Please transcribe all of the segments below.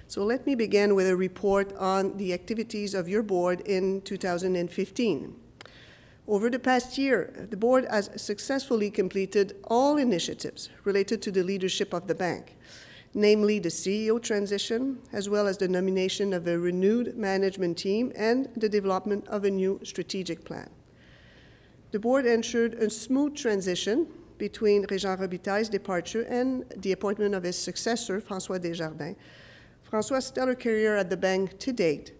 So let me begin with a report on the activities of your board in 2015. Over the past year, the board has successfully completed all initiatives related to the leadership of the bank, namely the CEO transition, as well as the nomination of a renewed management team and the development of a new strategic plan. The board ensured a smooth transition between Régent Robitaille's departure and the appointment of his successor, François Desjardins. François' stellar career at the bank to date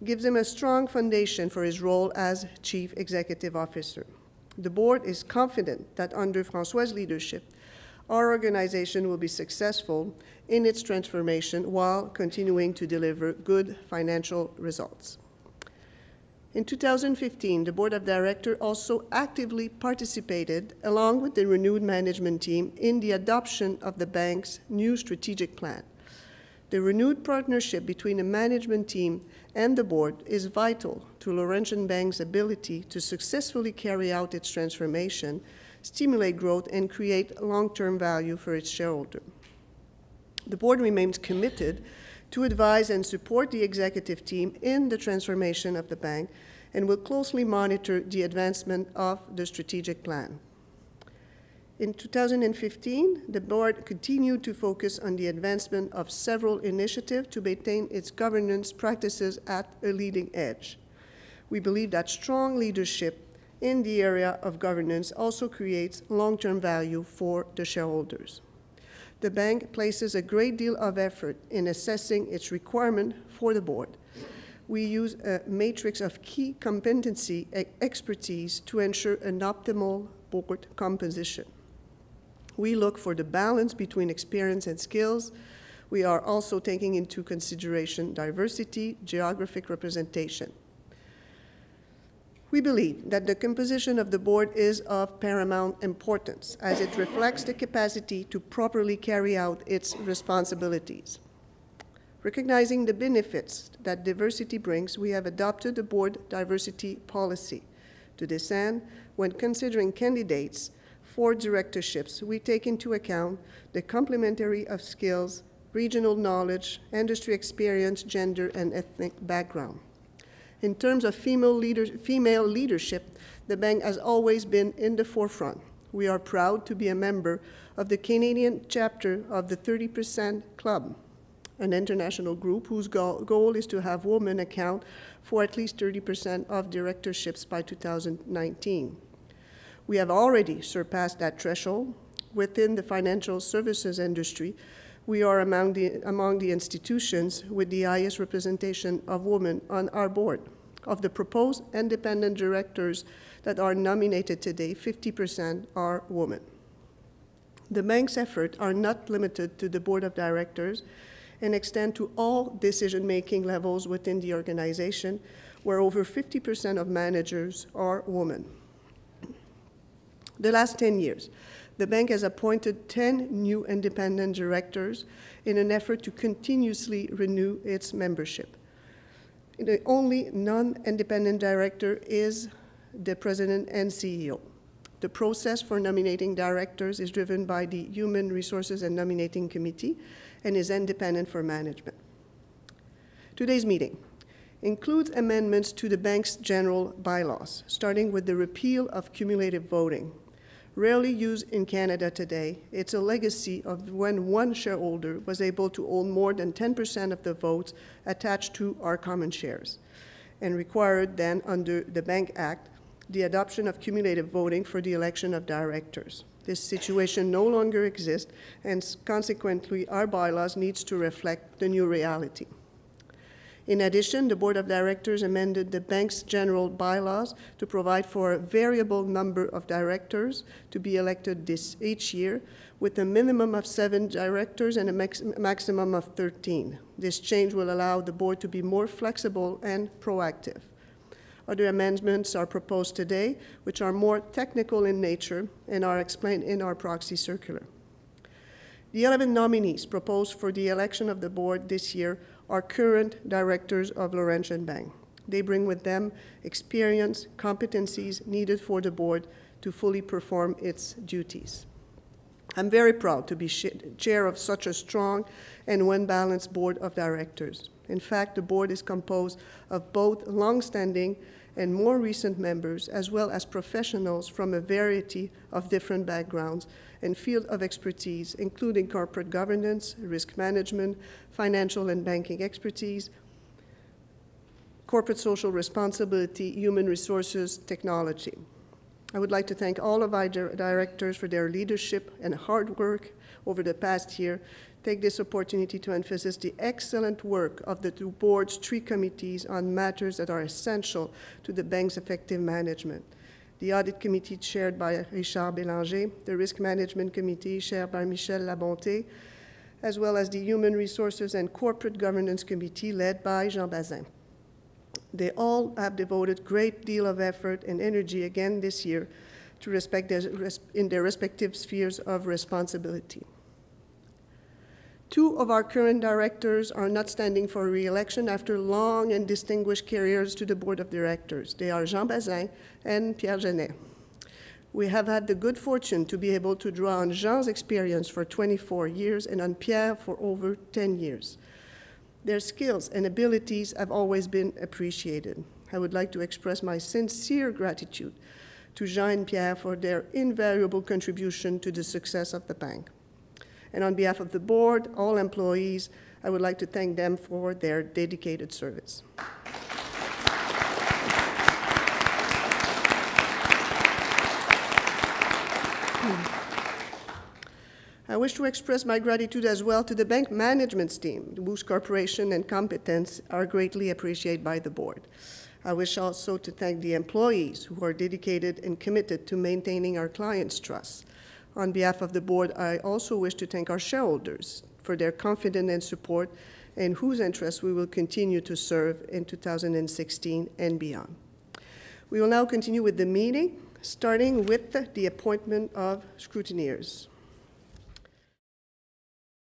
gives him a strong foundation for his role as Chief Executive Officer. The board is confident that under François' leadership, our organization will be successful in its transformation while continuing to deliver good financial results. In 2015, the Board of Directors also actively participated, along with the renewed management team, in the adoption of the bank's new strategic plan. The renewed partnership between the management team and the board is vital to Laurentian Bank's ability to successfully carry out its transformation, stimulate growth, and create long-term value for its shareholders. The board remains committed to advise and support the executive team in the transformation of the bank and will closely monitor the advancement of the strategic plan. In 2015, the board continued to focus on the advancement of several initiatives to maintain its governance practices at a leading edge. We believe that strong leadership in the area of governance also creates long-term value for the shareholders. The bank places a great deal of effort in assessing its requirement for the board. We use a matrix of key competency expertise to ensure an optimal board composition. We look for the balance between experience and skills. We are also taking into consideration diversity, geographic representation. We believe that the composition of the board is of paramount importance as it reflects the capacity to properly carry out its responsibilities. Recognizing the benefits that diversity brings, we have adopted a board diversity policy. To this end, when considering candidates for directorships, we take into account the complementarity of skills, regional knowledge, industry experience, gender, and ethnic background. In terms of female leadership, the bank has always been in the forefront. We are proud to be a member of the Canadian chapter of the 30% Club, an international group whose goal is to have women account for at least 30% of directorships by 2019. We have already surpassed that threshold. Within the financial services industry, we are among the institutions with the highest representation of women on our board. Of the proposed independent directors that are nominated today, 50% are women. The bank's efforts are not limited to the board of directors and extend to all decision-making levels within the organization, where over 50% of managers are women. The last 10 years, the bank has appointed 10 new independent directors in an effort to continuously renew its membership. The only non-independent director is the president and CEO. The process for nominating directors is driven by the Human Resources and Nominating Committee and is independent for management. Today's meeting includes amendments to the bank's general bylaws, starting with the repeal of cumulative voting. Rarely used in Canada today, it's a legacy of when one shareholder was able to own more than 10% of the votes attached to our common shares, and required then under the Bank Act the adoption of cumulative voting for the election of directors. This situation no longer exists, and consequently our bylaws needs to reflect the new reality. In addition, the Board of Directors amended the bank's general bylaws to provide for a variable number of directors to be elected each year, with a minimum of 7 directors and a maximum of 13. This change will allow the board to be more flexible and proactive. Other amendments are proposed today, which are more technical in nature and are explained in our proxy circular. The 11 nominees proposed for the election of the board this year are current directors of Laurentian Bank. They bring with them experience, competencies needed for the board to fully perform its duties. I'm very proud to be chair of such a strong and well-balanced board of directors. In fact, the board is composed of both long-standing and more recent members, as well as professionals from a variety of different backgrounds and fields of expertise, including corporate governance, risk management, financial and banking expertise, corporate social responsibility, human resources, technology. I would like to thank all of our directors for their leadership and hard work over the past year. Take this opportunity to emphasize the excellent work of the board's 3 committees on matters that are essential to the bank's effective management. The Audit Committee chaired by Richard Bélanger, the Risk Management Committee chaired by Michel Labonté, as well as the Human Resources and Corporate Governance Committee led by Jean Bazin. They all have devoted a great deal of effort and energy again this year to in their respective spheres of responsibility. 2 of our current directors are not standing for re-election after long and distinguished careers to the board of directors. They are Jean Bazin and Pierre Genet. We have had the good fortune to be able to draw on Jean's experience for 24 years and on Pierre for over 10 years. Their skills and abilities have always been appreciated. I would like to express my sincere gratitude to Jean and Pierre for their invaluable contribution to the success of the bank. And on behalf of the board, all employees, I would like to thank them for their dedicated service. I wish to express my gratitude as well to the bank management team, whose cooperation and competence are greatly appreciated by the board. I wish also to thank the employees who are dedicated and committed to maintaining our clients' trust. On behalf of the board, I also wish to thank our shareholders for their confidence and support, and whose interests we will continue to serve in 2016 and beyond. We will now continue with the meeting, starting with the appointment of scrutineers.